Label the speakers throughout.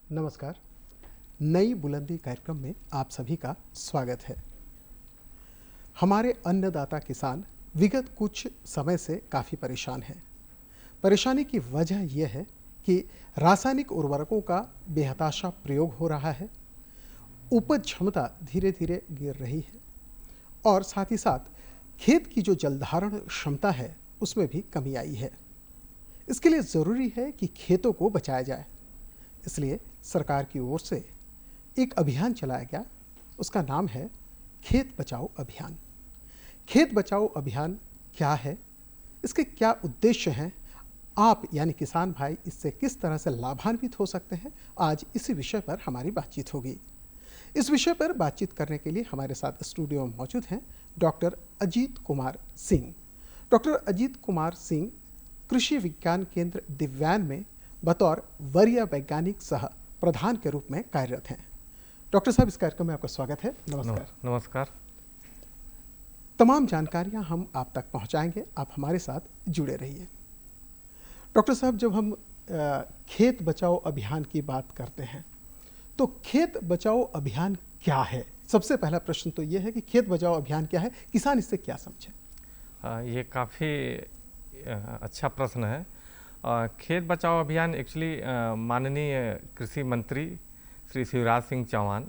Speaker 1: नमस्कार। नई बुलंदी कार्यक्रम में आप सभी का स्वागत है। हमारे अन्नदाता किसान विगत कुछ समय से काफ़ी परेशान हैं। परेशानी की वजह यह है कि रासायनिक उर्वरकों का बेहताशा प्रयोग हो रहा है, उपज क्षमता धीरे धीरे गिर रही है और साथ ही साथ खेत की जो जलधारण क्षमता है उसमें भी कमी आई है। इसके लिए ज़रूरी है कि खेतों को बचाया जाए। इसलिए सरकार की ओर से एक अभियान चलाया गया, उसका नाम है खेत बचाओ अभियान। खेत बचाओ अभियान क्या है, इसके क्या उद्देश्य हैं, आप यानी किसान भाई इससे किस तरह से लाभान्वित हो सकते हैं, आज इसी विषय पर हमारी बातचीत होगी। इस विषय पर बातचीत करने के लिए हमारे साथ स्टूडियो में मौजूद हैं डॉक्टर अजीत कुमार सिंह। डॉक्टर अजीत कुमार सिंह कृषि विज्ञान केंद्र दिव्यान में बतौर वरीय वैज्ञानिक सह प्रधान के रूप में कार्यरत हैं। डॉक्टर साहब, इस कार्यक्रम में आपका स्वागत है। नमस्कार।
Speaker 2: नमस्कार।
Speaker 1: तमाम जानकारियां हम आप तक पहुंचाएंगे, आप हमारे साथ जुड़े रहिए। डॉक्टर साहब, जब हम खेत बचाओ अभियान की बात करते हैं तो खेत बचाओ अभियान क्या है? सबसे पहला प्रश्न तो यह है कि खेत बचाओ अभियान क्या है, किसान इससे क्या समझे?
Speaker 2: ये काफ़ी अच्छा प्रश्न है। खेत बचाओ अभियान एक्चुअली माननीय कृषि मंत्री श्री शिवराज सिंह चौहान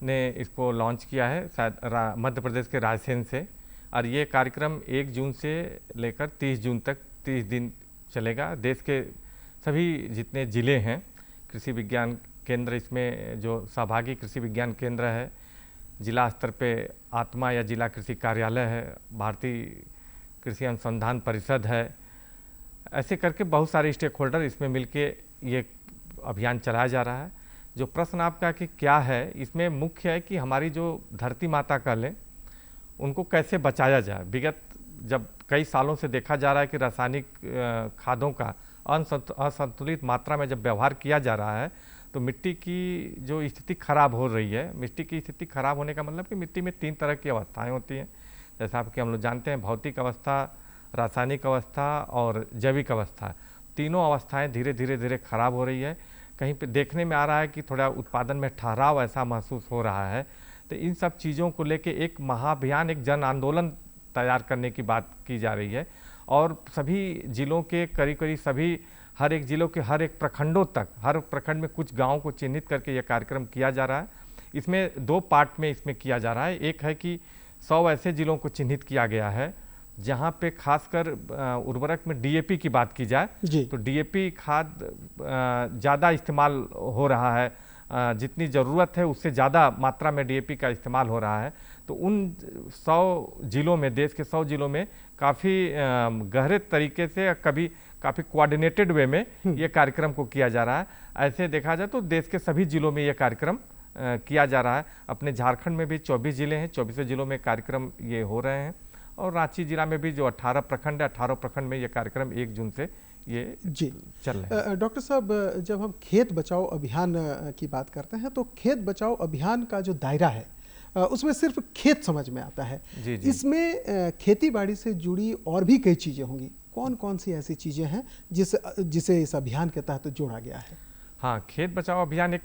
Speaker 2: ने इसको लॉन्च किया है, शायद मध्य प्रदेश के रायसेन से। और ये कार्यक्रम 1 जून से लेकर 30 जून तक 30 दिन चलेगा। देश के सभी जितने ज़िले हैं कृषि विज्ञान केंद्र, इसमें जो सहभागी कृषि विज्ञान केंद्र है, जिला स्तर पे आत्मा या जिला कृषि कार्यालय है, भारतीय कृषि अनुसंधान परिषद है, ऐसे करके बहुत सारे स्टेक होल्डर इसमें मिलके ये अभियान चलाया जा रहा है। जो प्रश्न आपका कि क्या है, इसमें मुख्य है कि हमारी जो धरती माता का लें उनको कैसे बचाया जाए। विगत जब कई सालों से देखा जा रहा है कि रासायनिक खादों का असंतुलित मात्रा में जब व्यवहार किया जा रहा है तो मिट्टी की जो स्थिति खराब हो रही है। मिट्टी की स्थिति खराब होने का मतलब कि मिट्टी में 3 तरह की अवस्थाएँ होती हैं, जैसा आपके हम लोग जानते हैं, भौतिक अवस्था, रासायनिक अवस्था और जैविक अवस्था। तीनों अवस्थाएं धीरे धीरे खराब हो रही है। कहीं पे देखने में आ रहा है कि थोड़ा उत्पादन में ठहराव ऐसा महसूस हो रहा है। तो इन सब चीज़ों को लेके एक महाअभियान, एक जन आंदोलन तैयार करने की बात की जा रही है। और सभी जिलों के करीब सभी, हर एक जिलों के हर एक प्रखंडों तक, हर प्रखंड में कुछ गाँव को चिन्हित करके यह कार्यक्रम किया जा रहा है। इसमें 2 पार्ट में इसमें किया जा रहा है। एक है कि 100 ऐसे जिलों को चिन्हित किया गया है जहाँ पे खासकर उर्वरक में डीएपी की बात की जाए तो डीएपी खाद ज़्यादा इस्तेमाल हो रहा है, जितनी ज़रूरत है उससे ज़्यादा मात्रा में डीएपी का इस्तेमाल हो रहा है। तो उन 100 जिलों में, देश के 100 जिलों में काफ़ी गहरे तरीके से, कभी काफ़ी कोऑर्डिनेटेड वे में ये कार्यक्रम को किया जा रहा है। ऐसे देखा जाए तो देश के सभी जिलों में ये कार्यक्रम किया जा रहा है। अपने झारखंड में भी 24 जिले हैं, 24 जिलों में कार्यक्रम ये हो रहे हैं। और रांची जिला में भी जो 18 प्रखंड है, 18 प्रखंड में ये कार्यक्रम 1 जून से ये चल रहे हैं।
Speaker 1: डॉक्टर साहब, जब हम खेत बचाओ अभियान की बात करते हैं तो खेत बचाओ अभियान का जो दायरा है उसमें सिर्फ खेत समझ में आता है।
Speaker 2: जी।
Speaker 1: इसमें खेती बाड़ी से जुड़ी और भी कई चीज़ें होंगी। कौन कौन सी ऐसी चीज़ें हैं जिसे इस अभियान के तहत जोड़ा गया है?
Speaker 2: हाँ, खेत बचाओ अभियान एक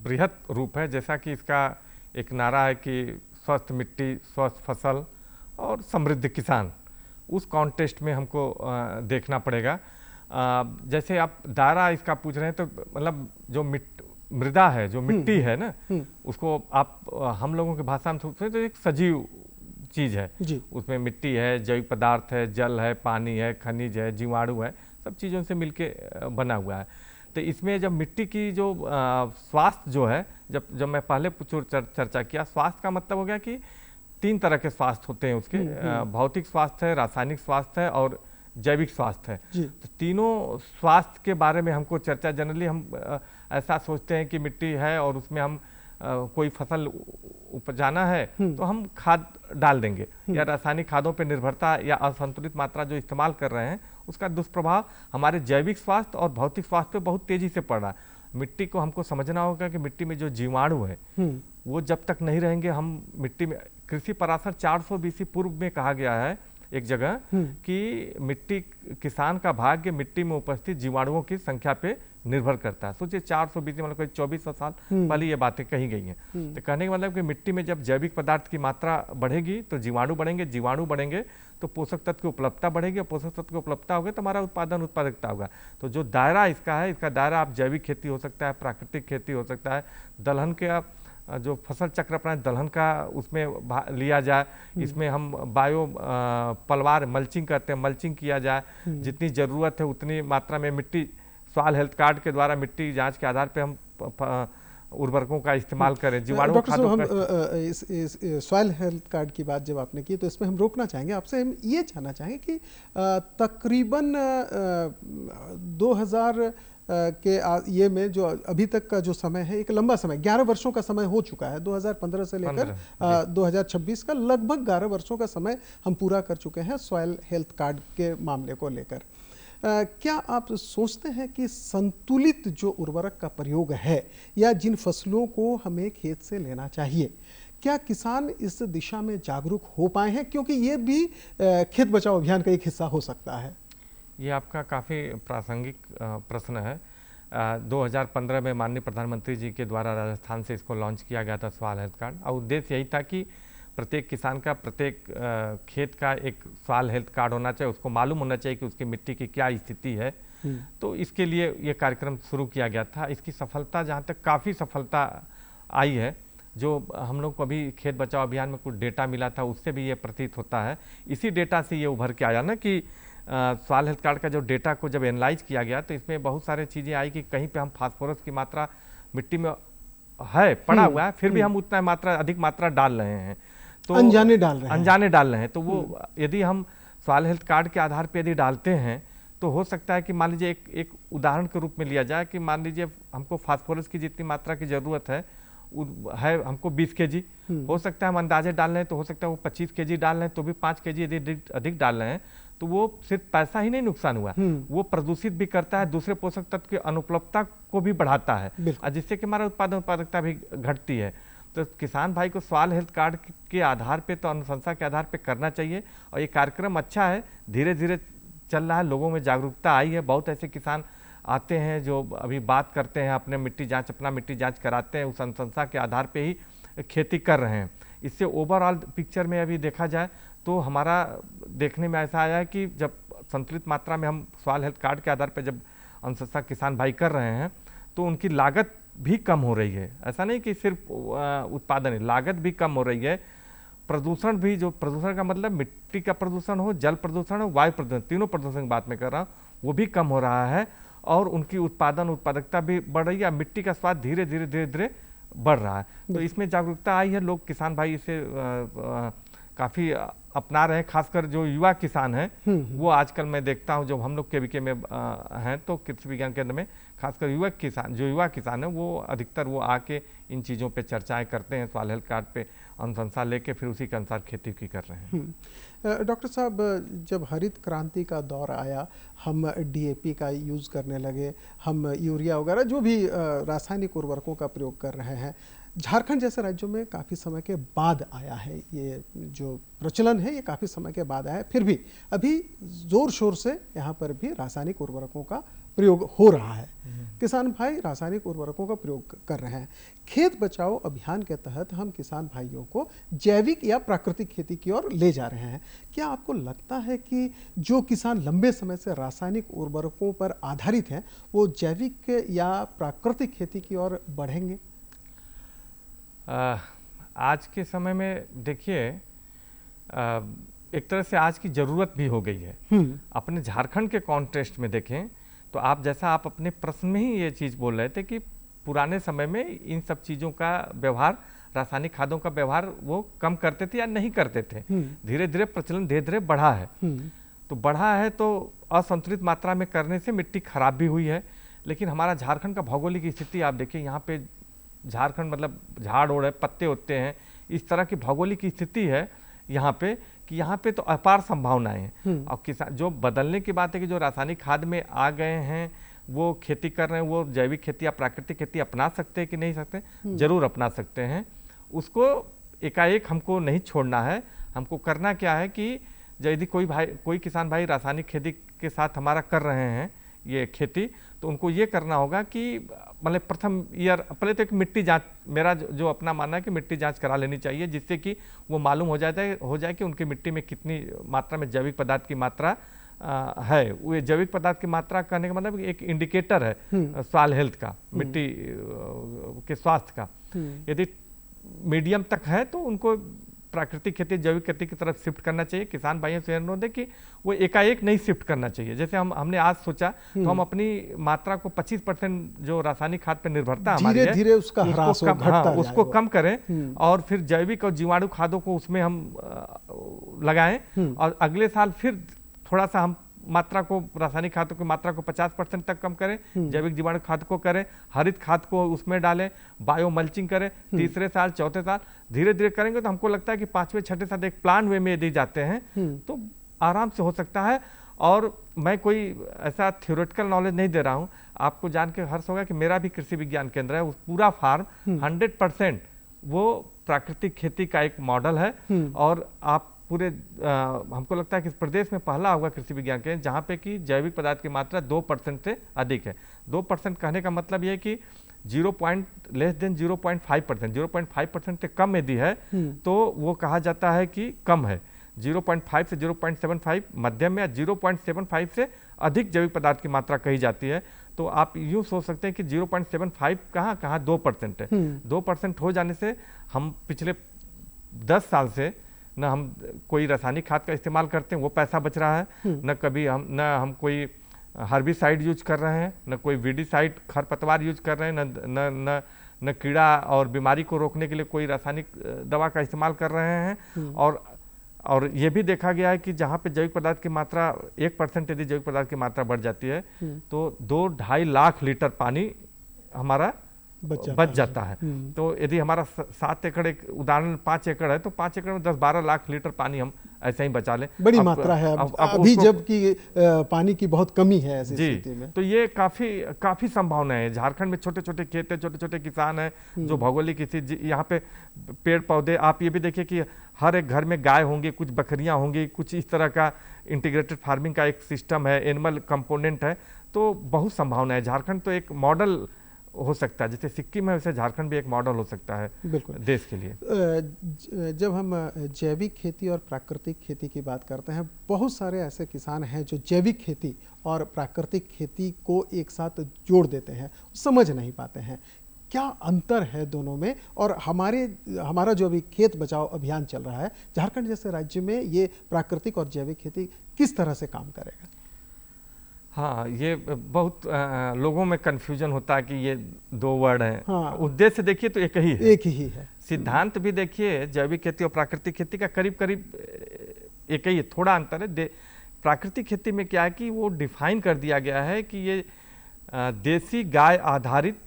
Speaker 2: बृहत रूप है। जैसा कि इसका एक नारा है कि स्वस्थ मिट्टी, स्वस्थ फसल और समृद्ध किसान। उस कॉन्टेस्ट में हमको देखना पड़ेगा। जैसे आप दायरा इसका पूछ रहे हैं तो मतलब जो मृदा है, जो मिट्टी है ना, उसको आप हम लोगों की भाषा में सोचते हैं तो एक सजीव चीज़ है। उसमें मिट्टी है, जैविक पदार्थ है, जल है, पानी है, खनिज है, जीवाणु है, सब चीज़ों से मिलके बना हुआ है। तो इसमें जब मिट्टी की जो स्वास्थ्य जो है, जब मैं पहले चर्चा किया, स्वास्थ्य का मतलब हो गया कि 3 तरह के स्वास्थ्य होते हैं उसके। भौतिक स्वास्थ्य है, रासायनिक स्वास्थ्य है और जैविक स्वास्थ्य है। तो तीनों स्वास्थ्य के बारे में हमको चर्चा, जनरली हम ऐसा सोचते हैं कि मिट्टी है और उसमें हम कोई फसल उपजाना है तो हम खाद डाल देंगे, या रासायनिक खादों पर निर्भरता या असंतुलित मात्रा जो इस्तेमाल कर रहे हैं उसका दुष्प्रभाव हमारे जैविक स्वास्थ्य और भौतिक स्वास्थ्य पे बहुत तेजी से पड़ रहा है। मिट्टी को हमको समझना होगा कि मिट्टी में जो जीवाणु है वो जब तक नहीं रहेंगे, हम मिट्टी में, कृषि पराशर 400 BC पूर्व में कहा गया है एक जगह कि मिट्टी, किसान का भाग्य मिट्टी में उपस्थित जीवाणुओं की संख्या पे निर्भर करता है। सोचिए 420 मतलब कोई 2400 साल पहले ये बातें कही गई हैं। तो कहने का मतलब कि मिट्टी में जब जैविक पदार्थ की मात्रा बढ़ेगी तो जीवाणु बढ़ेंगे, जीवाणु बढ़ेंगे तो पोषक तत्व की उपलब्धता बढ़ेगी, और पोषक तत्व की उपलब्धता होगी तो हमारा उत्पादकता होगा। तो जो दायरा इसका है, इसका दायरा आप जैविक खेती हो सकता है, प्राकृतिक खेती हो सकता है, दलहन के जो फसल चक्र अपनाए दलहन का उसमें लिया जाए, इसमें हम बायो पलवार मल्चिंग करते हैं, मल्चिंग किया जाए, जितनी ज़रूरत है उतनी मात्रा में मिट्टी सॉइल हेल्थ कार्ड के द्वारा मिट्टी जांच के आधार पे हम उर्वरकों का इस्तेमाल करें, जीवाणु खादों का।
Speaker 1: इस सॉइल हेल्थ कार्ड की बात जब आपने की तो इसमें हम रोकना चाहेंगे आपसे, हम ये जानना चाहेंगे कि तकरीबन 2000 के ये में जो अभी तक का जो समय है, एक लंबा समय 11 वर्षों का समय हो चुका है, 2015 से लेकर 2026 का लगभग 11 वर्षों का समय हम पूरा कर चुके हैं सॉइल हेल्थ कार्ड के मामले को लेकर। क्या आप सोचते हैं कि संतुलित जो उर्वरक का प्रयोग है या जिन फसलों को हमें खेत से लेना चाहिए, क्या किसान इस दिशा में जागरूक हो पाए हैं? क्योंकि ये भी खेत बचाओ अभियान का एक हिस्सा हो सकता है।
Speaker 2: ये आपका काफ़ी प्रासंगिक प्रश्न है। 2015 में माननीय प्रधानमंत्री जी के द्वारा राजस्थान से इसको लॉन्च किया गया था सॉइल हेल्थ कार्ड, और उद्देश्य यही था कि प्रत्येक किसान का प्रत्येक खेत का एक सॉइल हेल्थ कार्ड होना चाहिए, उसको मालूम होना चाहिए कि उसकी मिट्टी की क्या स्थिति है। तो इसके लिए ये कार्यक्रम शुरू किया गया था। इसकी सफलता, जहाँ तक काफ़ी सफलता आई है, जो हम लोग को अभी खेत बचाओ अभियान में कुछ डेटा मिला था उससे भी ये प्रतीत होता है। इसी डेटा से ये उभर के आया ना कि सॉइल हेल्थ कार्ड का जो डेटा को जब एनालाइज किया गया तो इसमें बहुत सारे चीज़ें आई कि कहीं पे हम फास्फोरस की मात्रा मिट्टी में है पड़ा हुआ है, फिर भी हम उतना मात्रा अधिक मात्रा डाल रहे हैं, तो
Speaker 1: अनजाने डाल रहे हैं।
Speaker 2: तो वो यदि हम सॉइल हेल्थ कार्ड के आधार पर यदि डालते हैं तो हो सकता है कि मान लीजिए एक उदाहरण के रूप में लिया जाए कि मान लीजिए हमको फास्फोरस की जितनी मात्रा की ज़रूरत है हमको 20 केजी, हो सकता है हम अंदाजे डाल रहे हैं तो हो सकता है वो 25 केजी डाल रहे हैं तो भी 5 केजी यदि अधिक डाल रहे हैं तो वो सिर्फ पैसा ही नहीं नुकसान हुआ, वो प्रदूषित भी करता है, दूसरे पोषक तत्व की अनुपलब्धता को भी बढ़ाता है, और जिससे कि हमारा उत्पादकता भी घटती है। तो किसान भाई को सॉइल हेल्थ कार्ड के आधार पे, तो अनुशंसा के आधार पे करना चाहिए, और ये कार्यक्रम अच्छा है, धीरे धीरे चल रहा है, लोगों में जागरूकता आई है। बहुत ऐसे किसान आते हैं जो अभी बात करते हैं, अपना मिट्टी जांच कराते हैं, उस अनुशंसा के आधार पे ही खेती कर रहे हैं। इससे ओवरऑल पिक्चर में अभी देखा जाए तो हमारा देखने में ऐसा आया है कि जब संतुलित मात्रा में हम सॉइल हेल्थ कार्ड के आधार पर जब अनुशंसा किसान भाई कर रहे हैं तो उनकी लागत भी कम हो रही है। ऐसा नहीं कि सिर्फ उत्पादन है, लागत भी कम हो रही है। प्रदूषण भी, जो प्रदूषण का मतलब मिट्टी का प्रदूषण हो, जल प्रदूषण हो, वायु प्रदूषण, तीनों प्रदूषण की बात मैं कर रहा हूँ, वो भी कम हो रहा है, और उनकी उत्पादकता भी बढ़ रही है, मिट्टी का स्वाद धीरे धीरे बढ़ रहा है। तो इसमें जागरूकता आई है, लोग किसान भाई इसे काफ़ी अपना रहे हैं, खासकर जो युवा किसान हैं वो आजकल मैं देखता हूं, जब हम लोग केवीके में हैं तो कृषि विज्ञान केंद्र में खासकर युवा किसान है वो अधिकतर वो आके इन चीज़ों पे चर्चाएं करते हैं, सॉइल हेल्थ कार्ड पे अनुशंसा लेके फिर उसी के अनुसार खेती की कर रहे हैं।
Speaker 1: डॉक्टर साहब, जब हरित क्रांति का दौर आया, हम डीएपी का यूज़ करने लगे, हम यूरिया वगैरह जो भी रासायनिक उर्वरकों का प्रयोग कर रहे हैं, झारखंड जैसे राज्यों में काफ़ी समय के बाद आया है, ये जो प्रचलन है ये काफ़ी समय के बाद आया है, फिर भी अभी ज़ोर शोर से यहाँ पर भी रासायनिक उर्वरकों का प्रयोग हो रहा है। किसान भाई रासायनिक उर्वरकों का प्रयोग कर रहे हैं। खेत बचाओ अभियान के तहत हम किसान भाइयों को जैविक या प्राकृतिक खेती की ओर ले जा रहे हैं। क्या आपको लगता है कि जो किसान लंबे समय से रासायनिक उर्वरकों पर आधारित हैं वो जैविक या प्राकृतिक खेती की ओर बढ़ेंगे?
Speaker 2: आज के समय में देखिए, एक तरह से आज की ज़रूरत भी हो गई है। अपने झारखंड के कॉन्टेक्स्ट में देखें तो आप अपने प्रश्न में ही ये चीज़ बोल रहे थे कि पुराने समय में इन सब चीज़ों का व्यवहार, रासायनिक खादों का व्यवहार वो कम करते थे या नहीं करते थे। धीरे धीरे प्रचलन धीरे धीरे बढ़ा है, तो बढ़ा है तो असंतुलित मात्रा में करने से मिट्टी खराब भी हुई है। लेकिन हमारा झारखंड का भौगोलिक स्थिति आप देखिए, यहाँ पे झारखंड मतलब झाड़ ओड़ है, पत्ते होते हैं, इस तरह की भौगोलिक स्थिति है यहाँ पे कि यहाँ पे तो अपार संभावनाएं हैं। और किसान जो बदलने की बात है कि जो रासायनिक खाद में आ गए हैं वो खेती कर रहे हैं, वो जैविक खेती या प्राकृतिक खेती अपना सकते हैं कि नहीं सकते? जरूर अपना सकते हैं। उसको एकाएक हमको नहीं छोड़ना है। हमको करना क्या है कि यदि कोई किसान भाई रासायनिक खेती के साथ हमारा कर रहे हैं ये खेती, तो उनको ये करना होगा कि मतलब प्रथम ईयर पहले तो एक मिट्टी जांच, मेरा जो अपना मानना है कि मिट्टी जांच करा लेनी चाहिए, जिससे कि वो मालूम हो जाए कि उनकी मिट्टी में कितनी मात्रा में जैविक पदार्थ की मात्रा है। वो जैविक पदार्थ की मात्रा कहने का मतलब एक इंडिकेटर है सॉइल हेल्थ का, मिट्टी के स्वास्थ्य का। यदि मीडियम तक है तो उनको प्राकृतिक खेती जैविक खेती की तरफ शिफ्ट करना चाहिए। किसान भाइयों से अनुरोध है कि वो एकाएक नहीं शिफ्ट करना चाहिए। जैसे हमने आज सोचा तो हम अपनी मात्रा को 25% जो रासायनिक खाद पर निर्भरता हमारी है
Speaker 1: धीरे उसका ह्रास हो, घटता
Speaker 2: उसको कम करें और फिर जैविक और जीवाणु खादों को उसमें हम लगाएं और अगले साल फिर थोड़ा सा हम मात्रा को, रासायनिक खादों की मात्रा को 50% तक कम करें, जैविक जीवाणु खाद को करें, हरित खाद को उसमें डालें, बायो मल्चिंग करें। तीसरे साल चौथे साल धीरे धीरे करेंगे तो हमको लगता है कि 5वें 6ठे साल एक प्लान वे में यदि जाते हैं तो आराम से हो सकता है। और मैं कोई ऐसा थ्योरेटिकल नॉलेज नहीं दे रहा हूँ, आपको जान के हर्ष होगा कि मेरा भी कृषि विज्ञान केंद्र है। उस पूरा फार्म 100% वो प्राकृतिक खेती का एक मॉडल है और आप पूरे हमको लगता है कि इस प्रदेश में पहला होगा कृषि विज्ञान केंद्र जहाँ पे कि जैविक पदार्थ की मात्रा 2% से अधिक है। 2% कहने का मतलब ये है कि 0.5% से कम यदि है तो वो कहा जाता है कि कम है। 0.5 से 0.75 मध्यम में, 0.75 से अधिक जैविक पदार्थ की मात्रा कही जाती है। तो आप यूँ सोच सकते हैं कि 0.75 कहाँ 2% है। 2% हो जाने से हम पिछले 10 साल से न हम कोई रासायनिक खाद का इस्तेमाल करते हैं, वो पैसा बच रहा है, न हम कोई हर्बिसाइड यूज कर रहे हैं, न कोई वीडिसाइड खरपतवार यूज कर रहे हैं, न कीड़ा और बीमारी को रोकने के लिए कोई रासायनिक दवा का इस्तेमाल कर रहे हैं। और ये भी देखा गया है कि जहाँ पे जैविक पदार्थ की मात्रा 1% यदि जैविक पदार्थ की मात्रा बढ़ जाती है तो 2-2.5 लाख लीटर पानी हमारा बच जाता है। तो यदि हमारा 7 एकड़ एक उदाहरण 5 एकड़ है तो 5 एकड़ में 10-12 लाख लीटर पानी हम ऐसे ही बचा लें।
Speaker 1: बड़ी मात्रा है अभी जबकि पानी की बहुत कमी है ऐसी स्थिति में।
Speaker 2: तो ये काफी संभावनाएं है। झारखंड में छोटे छोटे खेत है, छोटे छोटे किसान है जो भौगोलिक स्थिति, यहाँ पे पेड़ पौधे, आप ये भी देखिए कि हर एक घर में गाय होंगी, कुछ बकरियां होंगी, कुछ इस तरह का इंटीग्रेटेड फार्मिंग का एक सिस्टम है, एनिमल कंपोनेंट है। तो बहुत संभावना है। झारखंड तो एक मॉडल हो सकता है, जैसे सिक्किम है वैसे झारखंड भी एक मॉडल हो सकता है देश के लिए।
Speaker 1: जब हम जैविक खेती और प्राकृतिक खेती की बात करते हैं, बहुत सारे ऐसे किसान हैं जो जैविक खेती और प्राकृतिक खेती को एक साथ जोड़ देते हैं, समझ नहीं पाते हैं क्या अंतर है दोनों में। और हमारा जो अभी खेत बचाओ अभियान चल रहा है, झारखंड जैसे राज्य में ये प्राकृतिक और जैविक खेती किस तरह से काम करेगा?
Speaker 2: हाँ, ये बहुत लोगों में कंफ्यूजन होता है कि ये 2 वर्ड हैं। हाँ। उद्देश्य देखिए तो एक ही है। सिद्धांत भी देखिए जैविक खेती और प्राकृतिक खेती का करीब करीब एक ही है, थोड़ा अंतर है। प्राकृतिक खेती में क्या है कि वो डिफाइन कर दिया गया है कि ये देसी गाय आधारित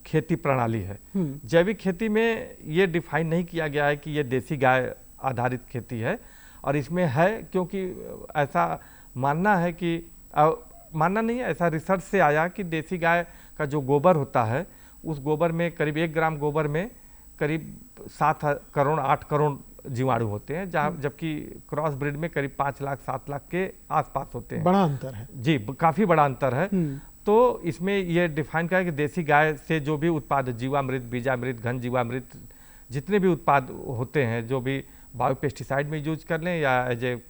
Speaker 2: खेती प्रणाली है। जैविक खेती में ये डिफाइन नहीं किया गया है कि ये देसी गाय आधारित खेती है। और इसमें है क्योंकि ऐसा मानना है कि मानना नहीं है, ऐसा रिसर्च से आया कि देसी गाय का जो गोबर होता है उस गोबर में करीब 1 ग्राम गोबर में करीब 7 करोड़ 8 करोड़ जीवाणु होते हैं, जबकि क्रॉस ब्रीड में करीब 5 लाख 7 लाख के आसपास होते हैं।
Speaker 1: बड़ा अंतर है
Speaker 2: जी, काफ़ी बड़ा अंतर है। तो इसमें ये डिफाइन किया कि देसी गाय से जो भी उत्पाद, जीवामृत, बीजामृत, घन जीवामृत, जितने भी उत्पाद होते हैं, जो भी बायो पेस्टिसाइड में यूज कर लें या एज ए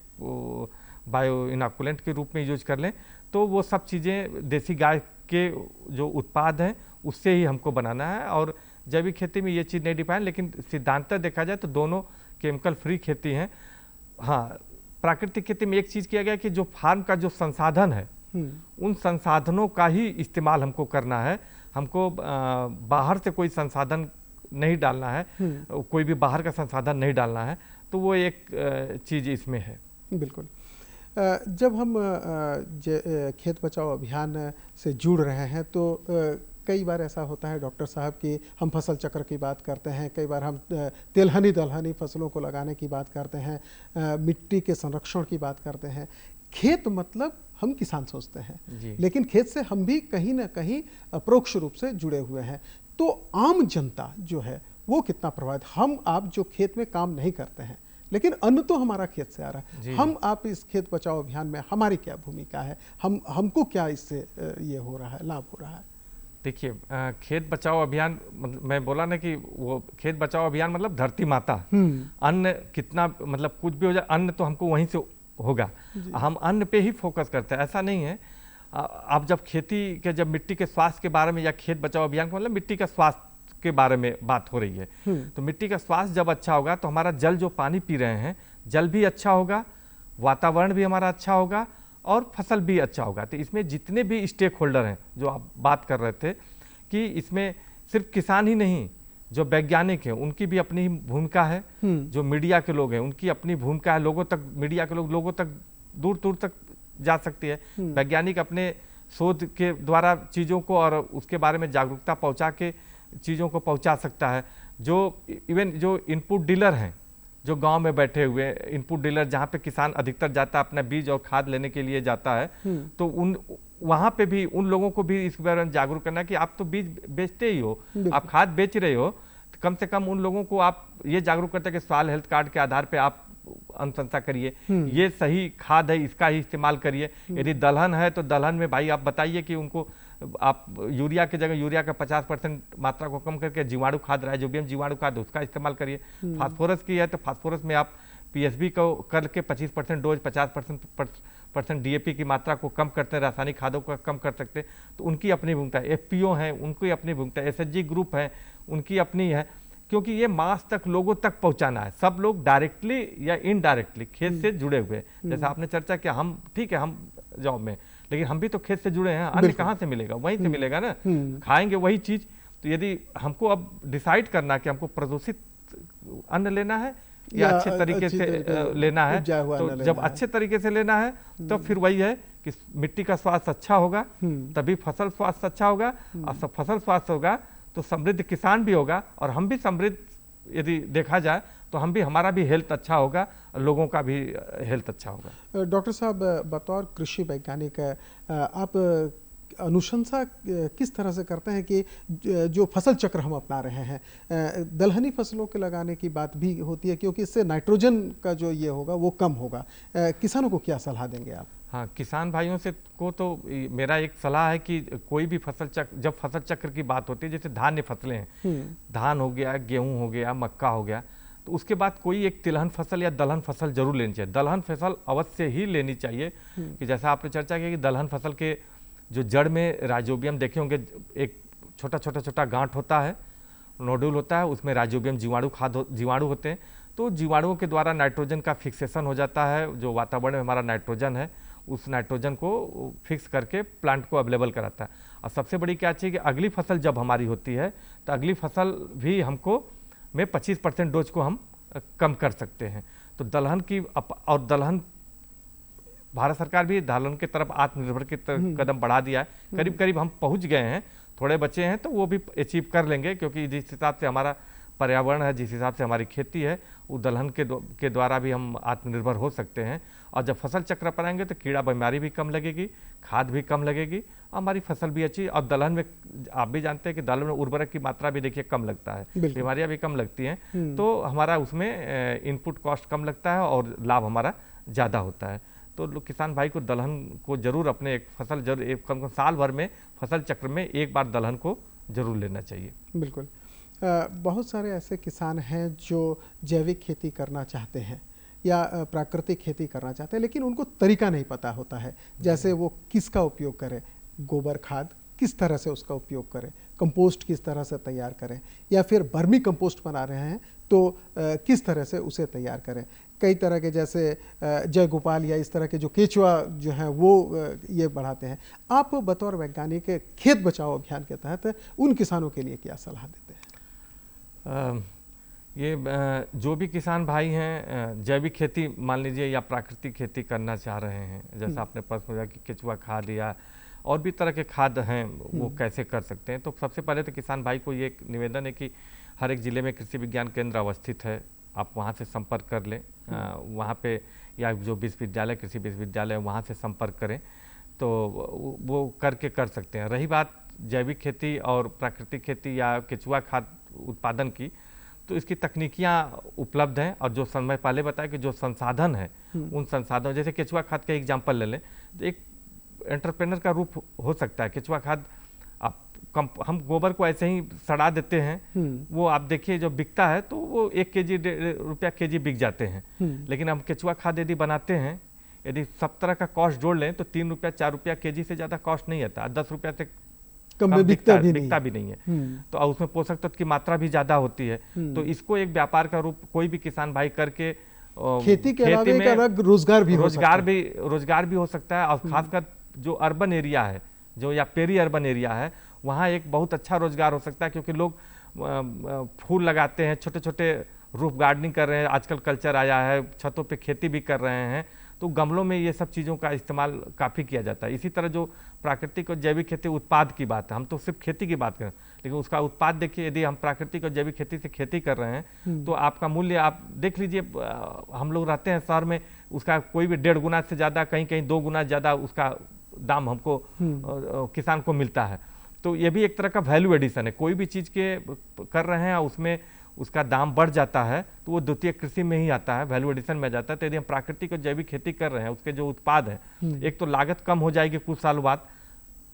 Speaker 2: बायो इनॉकुलेंट के रूप में यूज कर लें, तो वो सब चीज़ें देसी गाय के जो उत्पाद हैं उससे ही हमको बनाना है। और जैविक खेती में ये चीज़ नहीं डिफाइन, लेकिन सिद्धांततः देखा जाए तो दोनों केमिकल फ्री खेती हैं। हाँ, प्राकृतिक खेती में एक चीज़ किया गया कि जो फार्म का जो संसाधन है उन संसाधनों का ही इस्तेमाल हमको करना है। हमको बाहर से कोई संसाधन नहीं डालना है, कोई भी बाहर का संसाधन नहीं डालना है। तो वो एक चीज़ इसमें है।
Speaker 1: बिल्कुल। जब हम खेत बचाओ अभियान से जुड़ रहे हैं तो कई बार ऐसा होता है डॉक्टर साहब कि हम फसल चक्र की बात करते हैं, कई बार हम तिलहनी दलहनी फसलों को लगाने की बात करते हैं, मिट्टी के संरक्षण की बात करते हैं। खेत मतलब हम किसान सोचते हैं, लेकिन खेत से हम भी कहीं ना कहीं अप्रोक्ष रूप से जुड़े हुए हैं। तो आम जनता जो है वो कितना प्रभावित, हम आप जो खेत में काम नहीं करते हैं, लेकिन अन्न तो हमारा खेत से आ रहा है।
Speaker 2: जी,
Speaker 1: हम आप इस खेत बचाओ अभियान में हमारी क्या भूमिका है, हमको क्या इससे ये हो रहा है, लाभ हो रहा है?
Speaker 2: देखिए खेत बचाओ अभियान मतलब मैं बोला ना कि वो खेत बचाओ अभियान मतलब धरती माता, अन्न कितना मतलब कुछ भी हो जाए अन्न तो हमको वहीं से होगा, हम अन्न पे ही फोकस करते हैं। ऐसा नहीं है आप जब खेती के जब मिट्टी के स्वास्थ्य के बारे में या खेत बचाओ अभियान का मतलब मिट्टी का स्वास्थ्य के बारे में बात हो रही है, तो मिट्टी का स्वास्थ्य जब अच्छा होगा तो हमारा जल जो पानी पी रहे हैं जल भी अच्छा होगा, वातावरण भी हमारा अच्छा होगा और फसल भी अच्छा होगा। तो इसमें जितने भी स्टेक होल्डर हैं जो आप बात कर रहे थे कि इसमें सिर्फ किसान ही नहीं, जो वैज्ञानिक हैं उनकी भी अपनी भूमिका है, जो मीडिया के लोग हैं उनकी अपनी भूमिका है, लोगों तक मीडिया के लोगों तक दूर दूर तक जा सकती है। वैज्ञानिक अपने शोध के द्वारा चीज़ों को और उसके बारे में जागरूकता पहुंचा के चीज़ों को पहुंचा सकता है। जो इवन जो इनपुट डीलर हैं जो गांव में बैठे हुए इनपुट डीलर जहां पे किसान अधिकतर जाता है अपना बीज और खाद लेने के लिए जाता है, तो उन वहां पे भी उन लोगों को भी इस बारे में जागरूक करना कि आप तो बीज बेचते ही हो, आप खाद बेच रहे हो, तो कम से कम उन लोगों को आप ये जागरूक करते हैं कि सॉइल हेल्थ कार्ड के आधार पे आप अनुशंसा करिए, ये सही खाद है इसका ही इस्तेमाल करिए। यदि दलहन है तो दलहन में भाई आप बताइए कि उनको आप यूरिया की जगह यूरिया का 50% मात्रा को कम करके जीवाणु खाद राइजोबियम जीवाणु खाद उसका इस्तेमाल करिए। फास्फोरस की है तो फास्फोरस में आप पीएसबी को करके 25% डोज 50% डीएपी की मात्रा को कम करते हैं, रासायनिक खादों को कम कर सकते हैं, तो उनकी अपनी भूमिका है। एफपीओ हैं उनकी अपनी भूमिका है, एसएचजी ग्रुप है उनकी अपनी है, क्योंकि ये मास तक लोगों तक पहुंचाना है। सब लोग डायरेक्टली या इनडायरेक्टली खेत से जुड़े हुए, जैसा आपने चर्चा किया, हम ठीक है हम जॉब में, लेकिन हम भी तो खेत से जुड़े हैं, अन्न कहाँ से मिलेगा, वहीं से मिलेगा ना, खाएंगे वही चीज। तो यदि हमको अब डिसाइड करना कि हमको प्रदूषित अन्न लेना है या अच्छे तरीके से लेना है, तो जब अच्छे तरीके से लेना है तो फिर वही है कि मिट्टी का स्वास्थ्य अच्छा होगा तभी फसल स्वास्थ्य अच्छा होगा, और फसल स्वास्थ्य होगा तो समृद्ध किसान भी होगा, और हम भी समृद्ध यदि देखा जाए तो हम भी हमारा भी हेल्थ अच्छा होगा, लोगों का भी हेल्थ अच्छा होगा।
Speaker 1: डॉक्टर साहब, बतौर कृषि वैज्ञानिक आप अनुशंसा किस तरह से करते हैं कि जो फसल चक्र हम अपना रहे हैं, दलहनी फसलों के लगाने की बात भी होती है क्योंकि इससे नाइट्रोजन का जो ये होगा वो कम होगा, किसानों को क्या सलाह देंगे आप?
Speaker 2: हाँ, किसान भाइयों से को तो मेरा एक सलाह है कि कोई भी फसल चक्र, जब फसल चक्र की बात होती है, जैसे धान्य फसलें हैं, धान हो गया, गेहूं हो गया, मक्का हो गया, तो उसके बाद कोई एक तिलहन फसल या दलहन फसल जरूर लेनी चाहिए। दलहन फसल अवश्य ही लेनी चाहिए कि जैसा आपने चर्चा की कि दलहन फसल के जो जड़ में राइजोबियम देखे होंगे, एक छोटा गांठ होता है, नोडुल होता है, उसमें राइजोबियम जीवाणु होते हैं, तो जीवाणुओं के द्वारा नाइट्रोजन का फिक्सेशन हो जाता है, जो वातावरण में हमारा नाइट्रोजन है उस नाइट्रोजन को फिक्स करके प्लांट को अवेलेबल कराता है। और सबसे बड़ी क्या चीज़ कि अगली फसल जब हमारी होती है तो अगली फसल भी हमको में 25% डोज को हम कम कर सकते हैं। तो दलहन की और दलहन भारत सरकार भी दलहन की तरफ आत्मनिर्भर की कदम बढ़ा दिया है, करीब करीब हम पहुंच गए हैं, थोड़े बचे हैं तो वो भी अचीव कर लेंगे, क्योंकि जिस हिसाब से हमारा पर्यावरण है, जिस हिसाब से हमारी खेती है, वो दलहन के द्वारा भी हम आत्मनिर्भर हो सकते हैं। और जब फसल चक्र अपनाएंगे तो कीड़ा बीमारी भी कम लगेगी, खाद भी कम लगेगी, हमारी फसल भी अच्छी। और दलहन में आप भी जानते हैं कि दलहन में उर्वरक की मात्रा भी देखिए कम लगता है, बीमारियां भी कम लगती हैं, तो हमारा उसमें इनपुट कॉस्ट कम लगता है और लाभ हमारा ज़्यादा होता है। तो किसान भाई को दलहन को जरूर अपने एक फसल जरूर कम साल भर में फसल चक्र में एक बार दलहन को जरूर लेना चाहिए।
Speaker 1: बिल्कुल। बहुत सारे ऐसे किसान हैं जो जैविक खेती करना चाहते हैं या प्राकृतिक खेती करना चाहते हैं, लेकिन उनको तरीका नहीं पता होता है, जैसे वो किसका उपयोग करें, गोबर खाद किस तरह से उसका उपयोग करें, कंपोस्ट किस तरह से तैयार करें, या फिर वर्मी कंपोस्ट बना रहे हैं तो किस तरह से उसे तैयार करें। कई तरह के जैसे जय गोपाल या इस तरह के जो केचुआ जो हैं वो ये बढ़ाते हैं। आप बतौर वैज्ञानिक खेत बचाओ अभियान के तहत उन किसानों के लिए क्या सलाह देते हैं?
Speaker 2: ये जो भी किसान भाई हैं जैविक खेती मान लीजिए या प्राकृतिक खेती करना चाह रहे हैं, जैसा आपने प्रश्न पूछा कि केचुआ खाद या और भी तरह के खाद हैं वो कैसे कर सकते हैं, तो सबसे पहले तो किसान भाई को ये निवेदन है कि हर एक ज़िले में कृषि विज्ञान केंद्र अवस्थित है, आप वहाँ से संपर्क कर लें, वहाँ पे या जो विश्वविद्यालय कृषि विश्वविद्यालय वहाँ से संपर्क करें तो वो करके कर सकते हैं। रही बात जैविक खेती और प्राकृतिक खेती या केचुआ खाद उत्पादन की, तो इसकी तकनीकियाँ उपलब्ध हैं। और जो मैं पहले बताया कि जो संसाधन है उन संसाधनों, जैसे केचुआ खाद का एग्जाम्पल ले लें, तो एक एंटरप्रेनर का रूप हो सकता है। केचुआ खाद आप हम गोबर को ऐसे ही सड़ा देते हैं, वो आप देखिए जब बिकता है तो वो 1 रुपया केजी बिक जाते हैं। लेकिन हम केचुआ खाद यदि बनाते हैं, यदि सब तरह का कॉस्ट जोड़ लें तो 3 रुपया 4 रुपया केजी से ज़्यादा कॉस्ट नहीं आता, 10 रुपया से
Speaker 1: कम में बिकता
Speaker 2: भी नहीं है। तो उसमें पोषक तत्व की मात्रा भी ज़्यादा होती है। तो इसको एक व्यापार का रूप कोई भी किसान भाई करके
Speaker 1: खेती के अलावा एक अलग रोजगार भी
Speaker 2: हो सकता है। और खासकर जो अर्बन एरिया है, जो या पेरी अर्बन एरिया है, वहाँ एक बहुत अच्छा रोजगार हो सकता है, क्योंकि लोग फूल लगाते हैं, छोटे छोटे रूफ गार्डनिंग कर रहे हैं, आजकल कल्चर आया है, छतों पे खेती भी कर रहे हैं। तो गमलों में ये सब चीज़ों का इस्तेमाल काफ़ी किया जाता है। इसी तरह जो प्राकृतिक और जैविक खेती उत्पाद की बात है, हम तो सिर्फ खेती की बात करें, लेकिन उसका उत्पाद देखिए, यदि हम प्राकृतिक और जैविक खेती से खेती कर रहे हैं तो आपका मूल्य आप देख लीजिए। हम लोग रहते हैं शहर में, उसका कोई भी 1.5 गुना से ज़्यादा, कहीं कहीं 2 गुना ज़्यादा उसका दाम हमको किसान को मिलता है। तो ये भी एक तरह का वैल्यू एडिशन है। कोई भी चीज़ के कर रहे हैं उसमें उसका दाम बढ़ जाता है तो वो द्वितीय कृषि में ही आता है, वैल्यू एडिशन में जाता है। तो यदि हम प्राकृतिक और जैविक खेती कर रहे हैं, उसके जो उत्पाद है, एक तो लागत कम हो जाएगी कुछ साल बाद,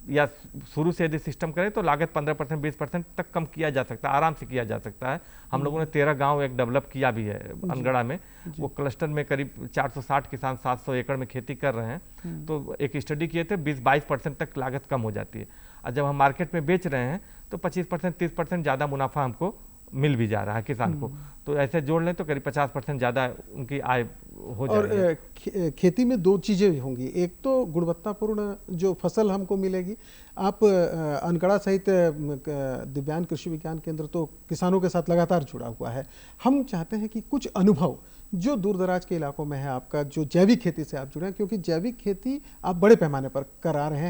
Speaker 2: या शुरू से यदि सिस्टम करें तो लागत 15% 20% तक कम किया जा सकता है, आराम से किया जा सकता है। हम लोगों ने 13 गांव एक डेवलप किया भी है अनगढ़ा में। वो क्लस्टर में करीब 460 किसान 700 एकड़ में खेती कर रहे हैं। तो एक स्टडी किए थे, 20-22% तक लागत कम हो जाती है। और जब हम मार्केट में बेच रहे हैं तो 25% 30% ज़्यादा मुनाफा हमको मिल भी जा रहा है किसान को। तो ऐसे जोड़ लें तो करीब 50% ज़्यादा उनकी आय हो जाएगी।
Speaker 1: और खेती में 2 चीज़ें होंगी, एक तो गुणवत्तापूर्ण जो फसल हमको मिलेगी। आप अनकड़ा सहित दिव्यांग कृषि विज्ञान केंद्र तो किसानों के साथ लगातार जुड़ा हुआ है। हम चाहते हैं कि कुछ अनुभव जो दूर दराज के इलाकों में है आपका, जो जैविक खेती से आप जुड़े हैं, क्योंकि जैविक खेती आप बड़े पैमाने पर कर रहे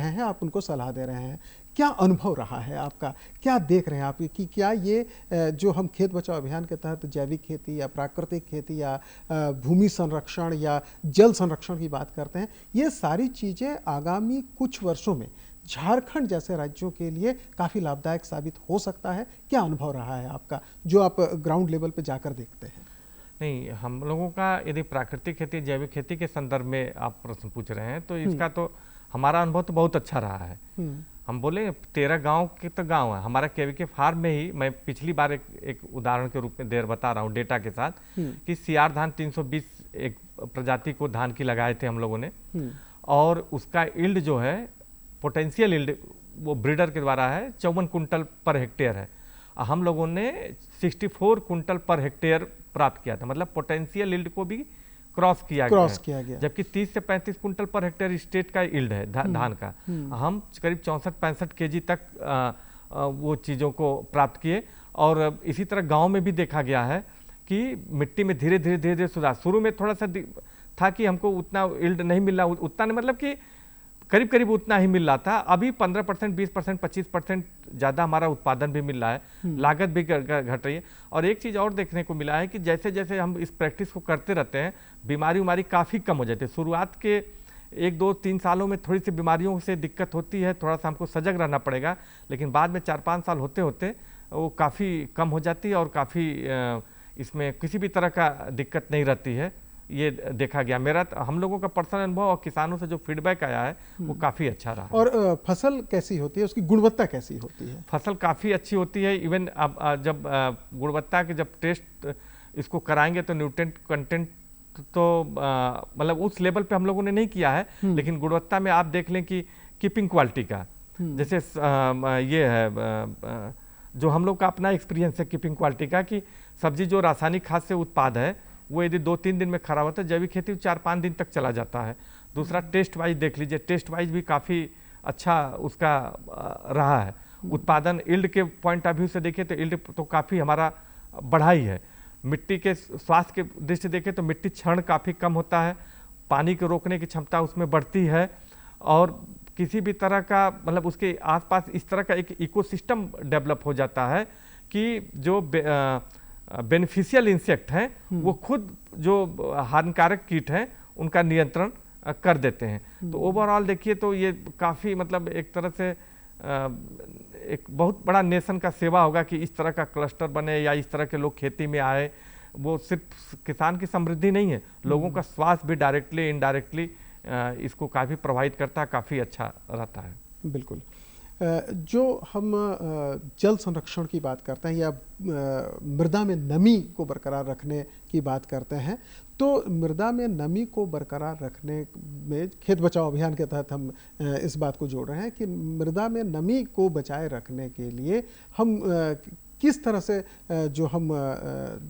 Speaker 1: हैं, आप उनको सलाह दे रहे हैं। क्या अनुभव रहा है आपका, क्या देख रहे हैं आप कि क्या ये जो हम खेत बचाओ अभियान के तहत जैविक खेती या प्राकृतिक खेती या भूमि संरक्षण या जल संरक्षण की बात करते हैं, ये सारी चीज़ें आगामी कुछ वर्षों में झारखंड जैसे राज्यों के लिए काफ़ी लाभदायक साबित हो सकता है? क्या अनुभव रहा है आपका जो आप ग्राउंड लेवल पर जाकर देखते हैं?
Speaker 2: नहीं, हम लोगों का यदि प्राकृतिक खेती जैविक खेती के संदर्भ में आप प्रश्न पूछ रहे हैं तो इसका तो हमारा अनुभव तो बहुत अच्छा रहा है। हम बोले 13 गांव के तो गांव है हमारा केवीके फार्म में ही। मैं पिछली बार एक उदाहरण के रूप में बता रहा हूँ डेटा के साथ कि सियार धान 320 एक प्रजाति को धान की लगाए थे हम लोगों ने, और उसका इल्ड जो है पोटेंशियल इल्ड वो ब्रीडर के द्वारा है 54 कुंटल पर हेक्टेयर है। हम लोगों ने 64 कुंटल पर हेक्टेयर प्राप्त किया था, मतलब पोटेंशियल इल्ड को भी क्रॉस किया गया। जबकि 30 से 35 कुंटल पर हेक्टेयर स्टेट का इल्ड है धान का। हम करीब 64-65 केजी तक वो चीज़ों को प्राप्त किए। और इसी तरह गांव में भी देखा गया है कि मिट्टी में धीरे धीरे सुधार। शुरू में थोड़ा सा था कि हमको उतना इल्ड नहीं मिल रहा, उतना नहीं, मतलब कि करीब उतना ही मिल रहा था। अभी 15%, 20%, 25% ज़्यादा हमारा उत्पादन भी मिल रहा है, लागत भी घट रही है। और एक चीज़ और देखने को मिला है कि जैसे जैसे हम इस प्रैक्टिस को करते रहते हैं, बीमारी काफ़ी कम हो जाती है। शुरुआत के 1, 2, 3 सालों में थोड़ी सी बीमारियों से दिक्कत होती है, थोड़ा सा हमको सजग रहना पड़ेगा, लेकिन बाद में 4-5 साल होते होते वो काफ़ी कम हो जाती है और काफ़ी इसमें किसी भी तरह का दिक्कत नहीं रहती है। ये देखा गया। मेरा हम लोगों का पर्सनल अनुभव और किसानों से जो फीडबैक आया है वो काफ़ी अच्छा रहा।
Speaker 1: और फसल कैसी होती है, उसकी गुणवत्ता कैसी होती है?
Speaker 2: फसल काफ़ी अच्छी होती है। इवन अब जब गुणवत्ता के जब टेस्ट इसको कराएंगे तो न्यूट्रिएंट कंटेंट तो मतलब उस लेवल पे हम लोगों ने नहीं किया है, लेकिन गुणवत्ता में आप देख लें कि कीपिंग क्वालिटी का, जैसे ये है जो हम लोग का अपना एक्सपीरियंस है कीपिंग क्वालिटी का, कि सब्जी जो रासायनिक खाद से उत्पाद है वो यदि 2-3 दिन में खराब होता है, जैविक खेती 4-5 दिन तक चला जाता है। दूसरा टेस्ट वाइज देख लीजिए, टेस्ट वाइज भी काफ़ी अच्छा उसका रहा है। उत्पादन इल्ड के पॉइंट ऑफ व्यू से देखिए तो इल्ड तो काफ़ी हमारा बढ़ा ही है। मिट्टी के स्वास्थ्य के दृष्टि से देखें तो मिट्टी क्षरण काफ़ी कम होता है, पानी को रोकने की क्षमता उसमें बढ़ती है, और किसी भी तरह का मतलब उसके आसपास इस तरह का एक इकोसिस्टम डेवलप हो जाता है कि जो बेनिफिशियल इंसेक्ट हैं वो खुद जो हानिकारक कीट हैं उनका नियंत्रण कर देते हैं। तो ओवरऑल देखिए तो ये काफ़ी मतलब एक तरह से एक बहुत बड़ा नेशन का सेवा होगा कि इस तरह का क्लस्टर बने या इस तरह के लोग खेती में आए। वो सिर्फ किसान की समृद्धि नहीं है, लोगों का स्वास्थ्य भी डायरेक्टली इनडायरेक्टली इसको काफ़ी प्रभावित करता है, काफ़ी अच्छा रहता है।
Speaker 1: बिल्कुल। जो हम जल संरक्षण की बात करते हैं या मृदा में नमी को बरकरार रखने की बात करते हैं, तो मृदा में नमी को बरकरार रखने में खेत बचाओ अभियान के तहत हम इस बात को जोड़ रहे हैं कि मृदा में नमी को बचाए रखने के लिए हम किस तरह से जो हम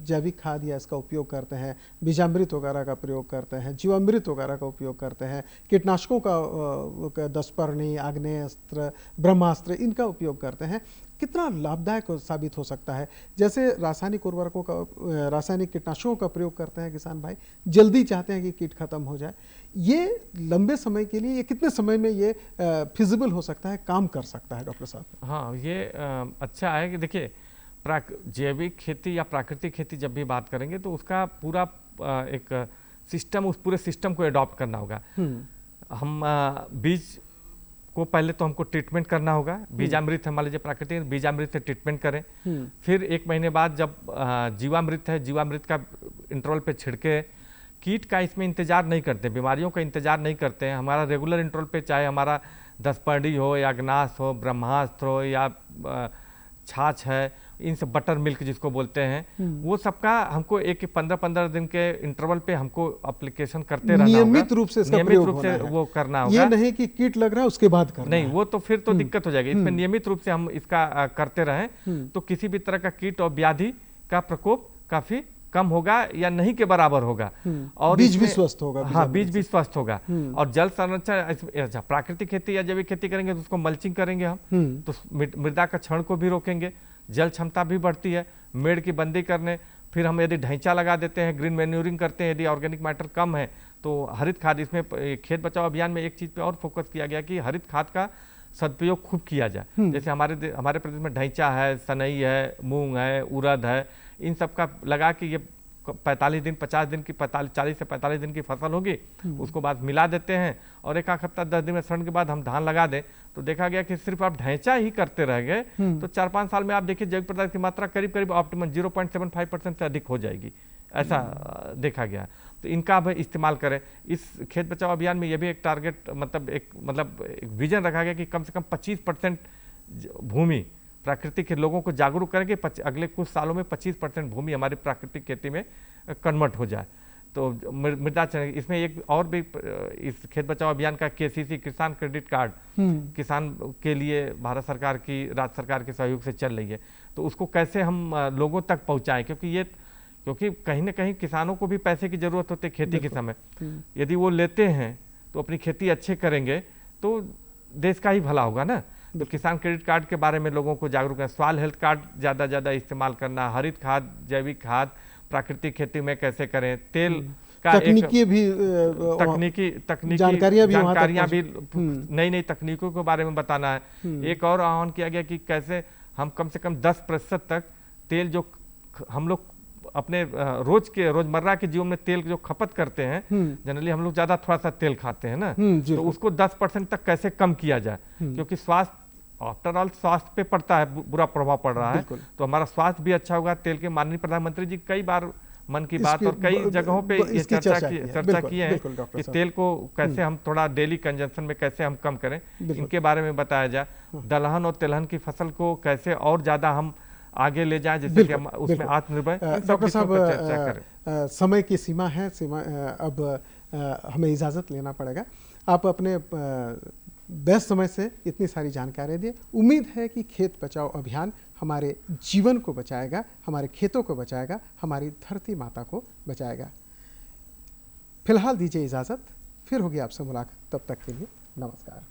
Speaker 1: जैविक खाद या इसका उपयोग करते हैं, बीजामृत वगैरह का प्रयोग करते हैं, जीवामृत वगैरह का उपयोग करते हैं, कीटनाशकों का दशपर्णी, आग्नेयास्त्र, ब्रह्मास्त्र, इनका उपयोग करते हैं, कितना लाभदायक साबित हो सकता है। जैसे रासायनिक उर्वरकों का, रासायनिक कीटनाशकों का प्रयोग करते हैं किसान भाई, जल्दी चाहते हैं कि कीट खत्म हो जाए, ये लंबे समय के लिए, ये कितने समय में ये फिजिबल हो सकता है, काम कर सकता है डॉक्टर साहब?
Speaker 2: हाँ, ये अच्छा है कि देखिए जैविक खेती या प्राकृतिक खेती जब भी बात करेंगे तो उसका पूरा एक सिस्टम, उस पूरे सिस्टम को अडॉप्ट करना होगा। हम बीज को पहले तो हमको ट्रीटमेंट करना होगा, बीजामृत मान लीजिए प्राकृतिक बीजामृत से ट्रीटमेंट करें, फिर 1 महीने बाद जब जीवामृत है, जीवामृत का इंटरवल पे छिड़के, कीट का इसमें इंतजार नहीं करते, बीमारियों का इंतजार नहीं करते हैं, हमारा रेगुलर इंटरवल पे चाहे हमारा दशपर्णी हो या ग्नास हो, ब्रह्मास्त्र हो या छाछ है, इन सब बटर मिल्क जिसको बोलते हैं, वो सबका हमको 15-15 दिन के इंटरवल पे हमको एप्लीकेशन करते रहना होगा,
Speaker 1: नियमित रूप से इसका प्रयोग होना है।
Speaker 2: वो करना होगा।
Speaker 1: ये नहीं कि कीट लग रहा है उसके बाद करना
Speaker 2: नहीं,
Speaker 1: है।
Speaker 2: वो तो फिर तो दिक्कत हो जाएगी। इसमें नियमित रूप से हम इसका करते रहें तो किसी भी तरह का कीट और व्याधि का प्रकोप काफी कम होगा या नहीं के बराबर होगा, और
Speaker 1: बीज भी स्वस्थ होगा।
Speaker 2: हाँ, बीज भी स्वस्थ होगा। और जल संरक्षण, प्राकृतिक खेती या जैविक खेती करेंगे तो उसको मल्चिंग करेंगे हम, तो मृदा का क्षरण को भी रोकेंगे, जल क्षमता भी बढ़ती है, मेड़ की बंदी करने, फिर हम यदि ढैंचा लगा देते हैं, ग्रीन मैन्यूरिंग करते हैं, यदि ऑर्गेनिक मैटर कम है तो हरित खाद, इसमें खेत बचाओ अभियान में एक चीज़ पे और फोकस किया गया कि हरित खाद का सदुपयोग खूब किया जाए। जैसे हमारे प्रदेश में ढैंचा है, सनई है, मूंग है, उड़द है, इन सब का लगा कि ये 45 दिन 50 दिन की 40 से 45 दिन की फसल होगी, उसको बाद मिला देते हैं और एक हफ्ता 10 दिन में सड़न के बाद हम धान लगा दें, तो देखा गया कि सिर्फ आप ढैंचा ही करते रह गए तो 4-5 साल में आप देखिए जैविक पदार्थ की मात्रा करीब करीब ऑप्टिमम 0.75% से अधिक हो जाएगी, ऐसा देखा गया। तो इनका अब इस्तेमाल करें। इस खेत बचाओ अभियान में यह भी एक टारगेट, मतलब एक विजन रखा गया कि कम से कम 25% भूमि प्राकृतिक के लोगों को जागरूक करेंगे, अगले कुछ सालों में 25% भूमि हमारी प्राकृतिक खेती में कन्वर्ट हो जाए। तो मृदा, इसमें एक और भी इस खेत बचाओ अभियान का केसीसी किसान क्रेडिट कार्ड किसान के लिए भारत सरकार की, राज्य सरकार के सहयोग से चल रही है, तो उसको कैसे हम लोगों तक पहुंचाएं, क्योंकि कहीं ना कहीं किसानों को भी पैसे की जरूरत होती है खेती के समय, यदि वो लेते हैं तो अपनी खेती अच्छे करेंगे तो देश का ही भला होगा ना। तो किसान क्रेडिट कार्ड के बारे में लोगों को जागरूक करना, सॉइल हेल्थ कार्ड ज़्यादा इस्तेमाल करना, हरित खाद, जैविक खाद प्राकृतिक खेती में कैसे करें, तेल का
Speaker 1: तकनीकी भी जानकारियां भी
Speaker 2: नई तकनीकों के बारे में बताना है। एक और आह्वान किया गया कि कैसे हम कम से कम 10% तक तेल जो हम लोग अपने रोजमर्रा के जीवन में तेल जो खपत करते हैं, जनरली हम लोग ज्यादा थोड़ा सा तेल खाते हैं ना, तो उसको 10% तक कैसे कम किया जाए, क्योंकि स्वास्थ्य, आफ्टर ऑल स्वास्थ्य पे पड़ता है, बुरा प्रभाव पड़ रहा है, तो हमारा स्वास्थ्य भी अच्छा होगा। तेल के माननीय प्रधानमंत्री जी कई बार मन की बात और कई जगहों पे ये चर्चा की है कि तेल को कैसे हम थोड़ा डेली कंजम्पशन में कैसे हम कम करें, इनके बारे में बताया जाए। दलहन और तिलहन की फसल को कैसे और ज्यादा हम आगे ले जाएं, जिससे कि हम उसमें आत्मनिर्भर।
Speaker 1: डॉक्टर साहब, समय की सीमा है, अब हमें इजाज़त लेना पड़ेगा। आप अपने व्यस्त समय से इतनी सारी जानकारी दिए। उम्मीद है कि खेत बचाओ अभियान हमारे जीवन को बचाएगा, हमारे खेतों को बचाएगा, हमारी धरती माता को बचाएगा। फिलहाल दीजिए इजाज़त, फिर होगी आपसे मुलाकात, तब तक के लिए नमस्कार।